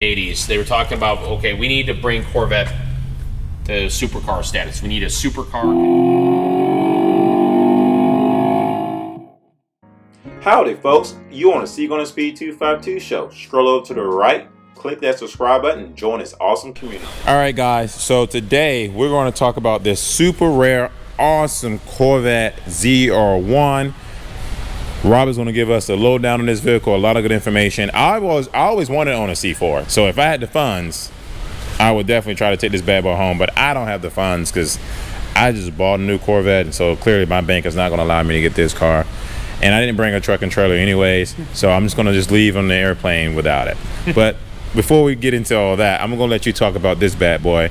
80s. They were talking about, okay, we need to bring Corvette to supercar status. We need a supercar. Howdy folks, you on the Seek on the Speed 252 show. Scroll over to the right, click that subscribe button, and join this awesome community. Alright guys, so today we're going to talk about this super rare, awesome Corvette ZR1. Rob is going to give us a lowdown on this vehicle, a lot of good information. I always wanted on a C4, so if I had the funds, I would definitely try to take this bad boy home, but I don't have the funds because I just bought a new Corvette, and so clearly my bank is not going to allow me to get this car. And I didn't bring a truck and trailer anyways, so I'm just going to just leave on the airplane without it. But before we get into all that, I'm going to let you talk about this bad boy.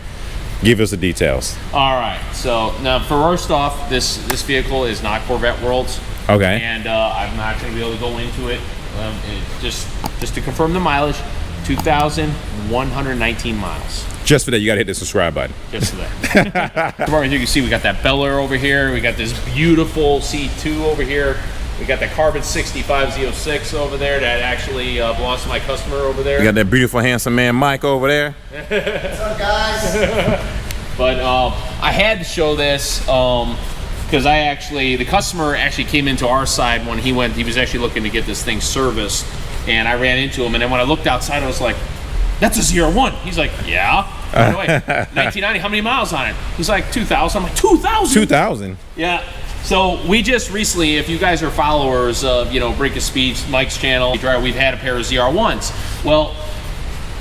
Give us the details. All right, so now first off, this vehicle is not Corvette World's. Okay. And I'm not going to be able to go into it. Just to confirm the mileage, 2,119 miles. Just for that, you got to hit the subscribe button. Just for that. As you can see, we got that Bel Air over here. We got this beautiful C2 over here. We got the Corvette C8 Z6 over there that actually belongs to my customer over there. We got that beautiful, handsome man, Mike, over there. What's up, guys? But I had to show this because the customer actually came into our side when he was actually looking to get this thing serviced, and I ran into him, and then when I looked outside, I was like, that's a ZR1. He's like, yeah. By the way, 1990, how many miles on it? He's like, 2,000. I'm like, 2,000? 2,000? Yeah. So we just recently, if you guys are followers of, Break of Speed, Mike's channel, we've had a pair of ZR1s. Well,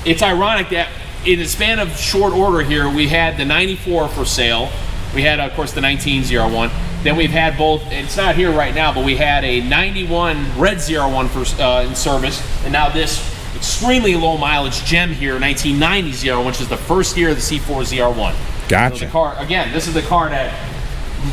it's ironic that in the span of short order here, we had the 94 for sale. We had, of course, the 19 ZR1. Then we've had both, it's not here right now, but we had a 91 red ZR1 for, in service. And now this extremely low mileage gem here, 1990 ZR1, which is the first year of the C4 ZR1. Gotcha. So the car, again, this is the car that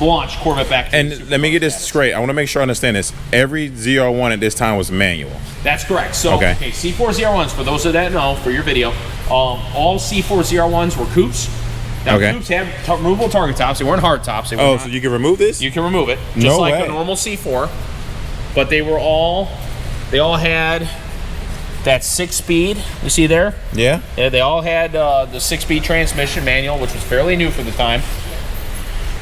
launched Corvette back to And let me get this straight. I want to make sure I understand this. Every ZR1 at this time was manual. That's correct. So, okay, C4 ZR1s, for those of that know, for your video, all C4 ZR1s were coupes. Now, coupes have removable target tops. They weren't hard tops. They were so you can remove this? You can remove it, just like a normal C4. But they all had that 6-speed. You see there? Yeah. They all had the 6-speed transmission manual, which was fairly new for the time.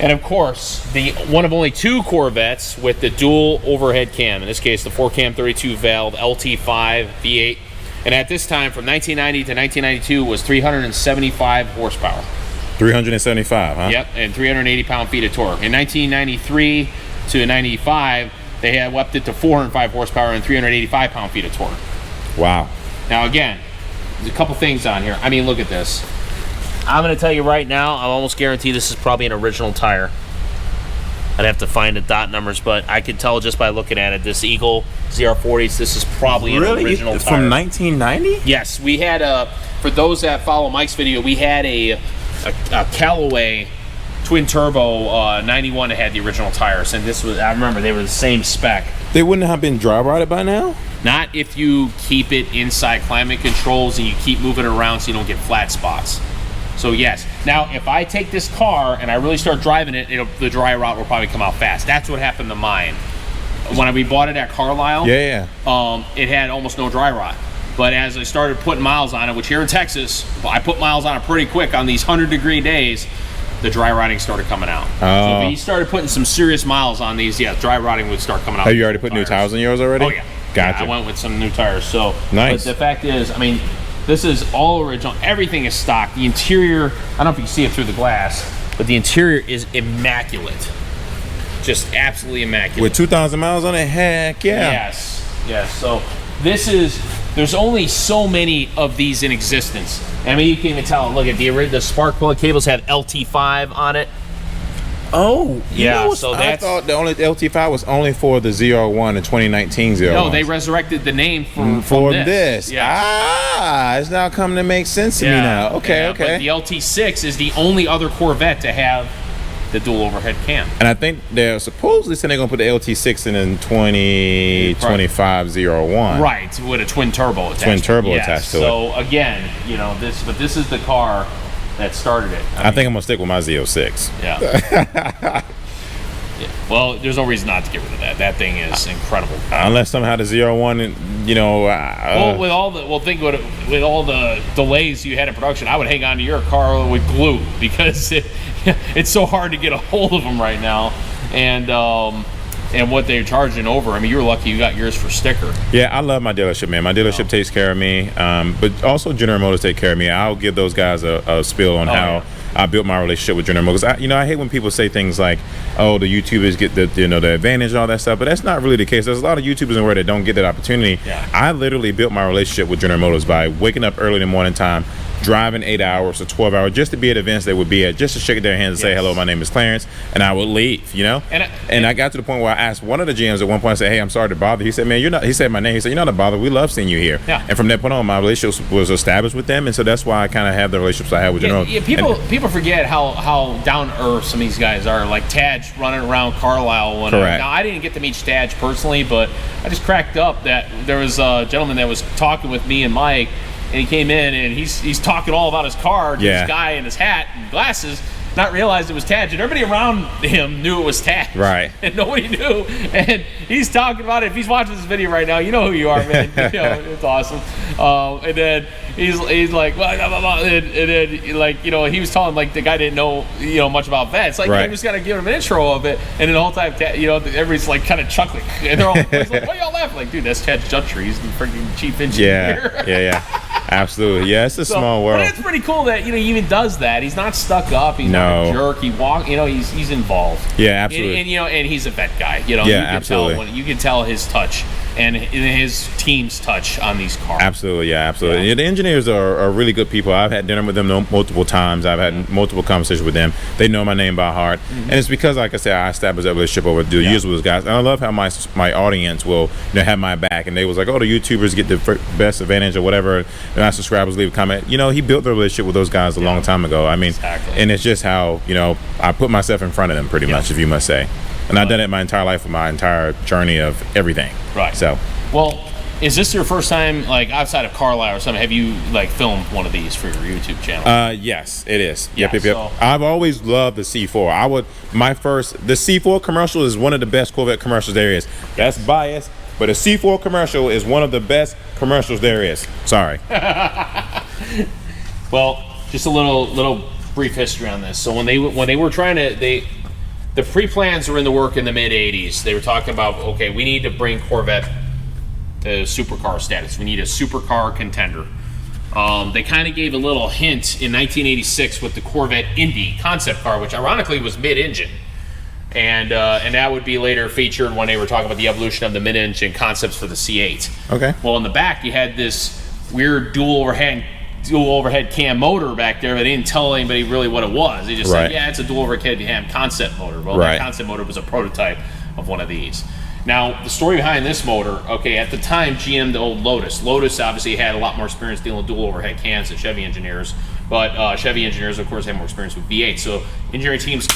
And of course, the one of only 2 Corvettes with the dual overhead cam. In this case, the 4-cam 32 valve LT5 V8. And at this time, from 1990 to 1992, was 375 horsepower. 375, huh? Yep, and 380 pound-feet of torque. In 1993 to 95, they had upped it to 405 horsepower and 385 pound-feet of torque. Wow. Now again, there's a couple things on here. I mean, look at this. I'm going to tell you right now, I almost guarantee this is probably an original tire. I'd have to find the dot numbers, but I could tell just by looking at it. This Eagle ZR40s, this is probably an original tire. From 1990? Yes, we had for those that follow Mike's video, we had a Callaway twin turbo 91 that had the original tires, and this was, I remember they were the same spec. They wouldn't have been dry rotted by now? Not if you keep it inside climate controls and you keep moving it around so you don't get flat spots. So yes. Now, if I take this car and I really start driving it, the dry rot will probably come out fast. That's what happened to mine. When we bought it at Carlisle, it had almost no dry rot. But as I started putting miles on it, which here in Texas, I put miles on it pretty quick on these 100-degree days, the dry rotting started coming out. So if you started putting some serious miles on these, yeah, dry rotting would start coming out. Have you already put new tires on yours already? Oh yeah. Gotcha. Yeah, I went with some new tires. So nice. But the fact is, I mean, this is all original. Everything is stock. The interior, I don't know if you can see it through the glass, but the interior is immaculate. Just absolutely immaculate. With 2,000 miles on it, heck yeah. Yes. So there's only so many of these in existence. I mean, you can even tell, look at the spark plug cables have LT5 on it. Oh, yeah. So I thought the LT5 was only for the ZR1 and 2019 ZR1. No, they resurrected the name for this. Yes. It's now coming to make sense to me now. Okay. But the LT6 is the only other Corvette to have the dual overhead cam. And I think they're supposedly saying they're going to put the LT6 in 2025 ZR1. Right, with a twin turbo attached. Attached to it. So again, this is the car that started it. I think I'm going to stick with my Z06. Yeah. Well, there's no reason not to get rid of that. That thing is incredible. Unless somehow the ZR1, you know. Well, with all the with all the delays you had in production, I would hang on to your car with glue because it's so hard to get a hold of them right now, and what they're charging over. I mean, you were lucky you got yours for sticker. Yeah, I love my dealership, man. My dealership takes care of me, but also General Motors take care of me. I'll give those guys a spiel on how I built my relationship with General Motors. I hate when people say things like, "Oh, the YouTubers get the advantage and all that stuff," but that's not really the case. There's a lot of YouTubers in the world that don't get that opportunity. Yeah. I literally built my relationship with General Motors by waking up early in the morning time, driving 8 hours or 12 hours just to be at events they would be at, just to shake their hands and say, "Hello, my name is Clarence," and I would leave, you know. And I got to the point where I asked one of the GMs at one point, I said, "Hey, I'm sorry to bother." He said, "Man, you're not." He said my name. He said, "You're not a bother. We love seeing you here." Yeah. And from that point on, my relationship was established with them, and so that's why I kind of have the relationships I have with General. Yeah, people forget how down to earth some of these guys are. Like Taj running around Carlisle. Correct. Now I didn't get to meet Taj personally, but I just cracked up that there was a gentleman that was talking with me and Mike. And he came in and he's talking all about his car to this guy in his hat and glasses, not realized it was Taj. And everybody around him knew it was Taj. Right. And nobody knew. And he's talking about it. If he's watching this video right now, you know who you are, man. You know, it's awesome. And then he's like, blah, blah, blah, blah. And then, like, you know, he was telling, like, the guy didn't know, you know, much about that. It's like, you just got to give him an intro of it. And then the whole time, you know, everybody's, like, kind of chuckling. And they're all like, why y'all laughing? Like, dude, that's Taj Gentry. He's the freaking chief engineer. Yeah. Absolutely. Yeah, it's a small world. But it's pretty cool that, you know, he even does that. He's not stuck up. He's not a jerk. He you know, he's involved. Yeah, absolutely. And you know, and he's a vet guy. You know, you can tell his touch and his team's touch on these cars. Absolutely, absolutely. Yeah, the engineers are really good people. I've had dinner with them multiple times. I've had multiple conversations with them. They know my name by heart, and it's because, like I said, I established that relationship over the years with those guys. And I love how my audience will have my back, and they was like, "Oh, the YouTubers get the best advantage or whatever." And my subscribers leave a comment. You know, he built the relationship with those guys a long time ago. I mean, and it's just how, you know, I put myself in front of them pretty much, if you must say. And I've done it my entire life with my entire journey of everything. Right. So, well, is this your first time, like, outside of Carlisle or something? Have you, like, filmed one of these for your YouTube channel? Yes, it is. Yeah, Yep. I've always loved the C4. The C4 commercial is one of the best Corvette commercials there is. That's biased, but a C4 commercial is one of the best commercials there is. Sorry. Well, just a little brief history on this. So when they were trying to, the pre-plans were in the work in the mid-'80s. They were talking about, okay, we need to bring Corvette to supercar status. We need a supercar contender. They kind of gave a little hint in 1986 with the Corvette Indy concept car, which ironically was mid-engine. And that would be later featured when they were talking about the evolution of the mid-engine concepts for the C8. Okay. Well, in the back, you had this weird dual overhead cam motor back there, but they didn't tell anybody really what it was. They just said, yeah, it's a dual overhead cam concept motor. Well, that concept motor was a prototype of one of these. Now, the story behind this motor, okay, at the time, GM, the old Lotus. Lotus obviously had a lot more experience dealing with dual overhead cams than Chevy engineers, but Chevy engineers, of course, had more experience with V8. So engineering teams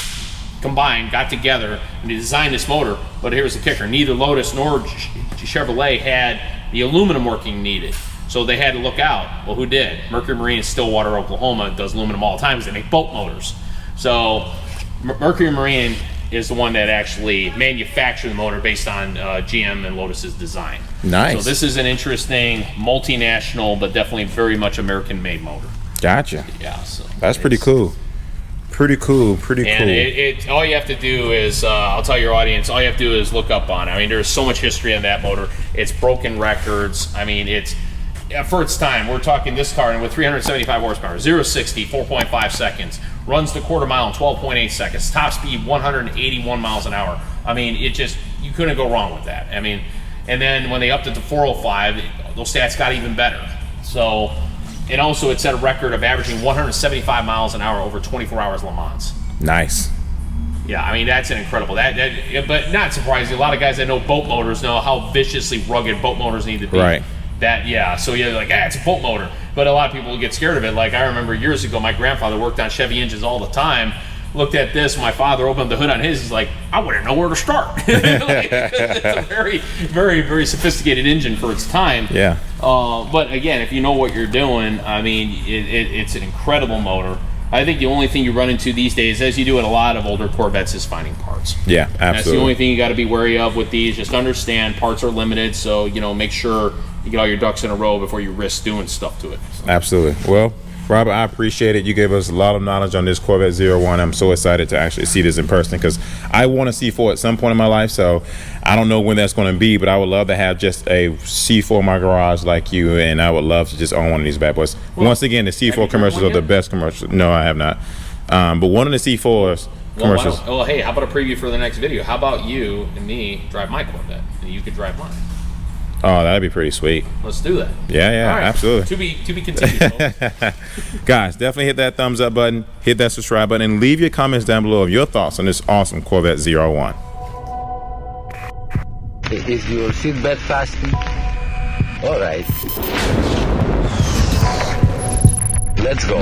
combined, got together, and they designed this motor. But here's the kicker. Neither Lotus nor Chevrolet had the aluminum working needed. So they had to look out. Well, who did? Mercury Marine in Stillwater, Oklahoma does aluminum all the time because they make boat motors. So Mercury Marine is the one that actually manufactured the motor based on GM and Lotus's design. Nice. So this is an interesting multinational, but definitely very much American-made motor. Gotcha. Yeah. So that's pretty cool. Pretty cool. And all you have to do is, I'll tell your audience, all you have to do is look up on it. I mean, there's so much history on that motor. It's broken records. I mean, it's, for its time, we're talking this car with 375 horsepower, 0-60, 4.5 seconds, runs the quarter mile in 12.8 seconds, top speed 181 miles an hour. I mean, you couldn't go wrong with that. I mean, and then when they upped it to 405, those stats got even better. So, and also it set a record of averaging 175 miles an hour over 24 hours Le Mans. Nice. Yeah, I mean, that's an incredible. But not surprising, a lot of guys that know boat motors know how viciously rugged boat motors need to be. Right. So you're like, it's a boat motor. But a lot of people get scared of it. Like, I remember years ago, my grandfather worked on Chevy engines all the time. Looked at this, my father opened the hood on his, he's like, I wouldn't know where to start. It's a very, very, very sophisticated engine for its time. Yeah. But again, if you know what you're doing, I mean, it's an incredible motor. I think the only thing you run into these days, as you do at a lot of older Corvettes, is finding parts. Yeah, absolutely. And that's the only thing you got to be wary of with these. Just understand parts are limited, so you know, make sure you get all your ducks in a row before you risk doing stuff to it. So. Absolutely. Well, Robert, I appreciate it. You gave us a lot of knowledge on this Corvette ZR1. I'm so excited to actually see this in person because I want a C4 at some point in my life. So I don't know when that's going to be, but I would love to have just a C4 in my garage like you, and I would love to just own one of these bad boys. Well, once again, the C4 commercials are the best commercials. No, I have not. But one of the C4s commercials. Well, hey, how about a preview for the next video? How about you and me drive my Corvette, and you could drive mine? Oh, that'd be pretty sweet. Let's do that. Yeah, right. absolutely. To be continued. Guys, definitely hit that thumbs up button, hit that subscribe button, and leave your comments down below of your thoughts on this awesome Corvette ZR1. Is your seatbelt fastened? All right. Let's go.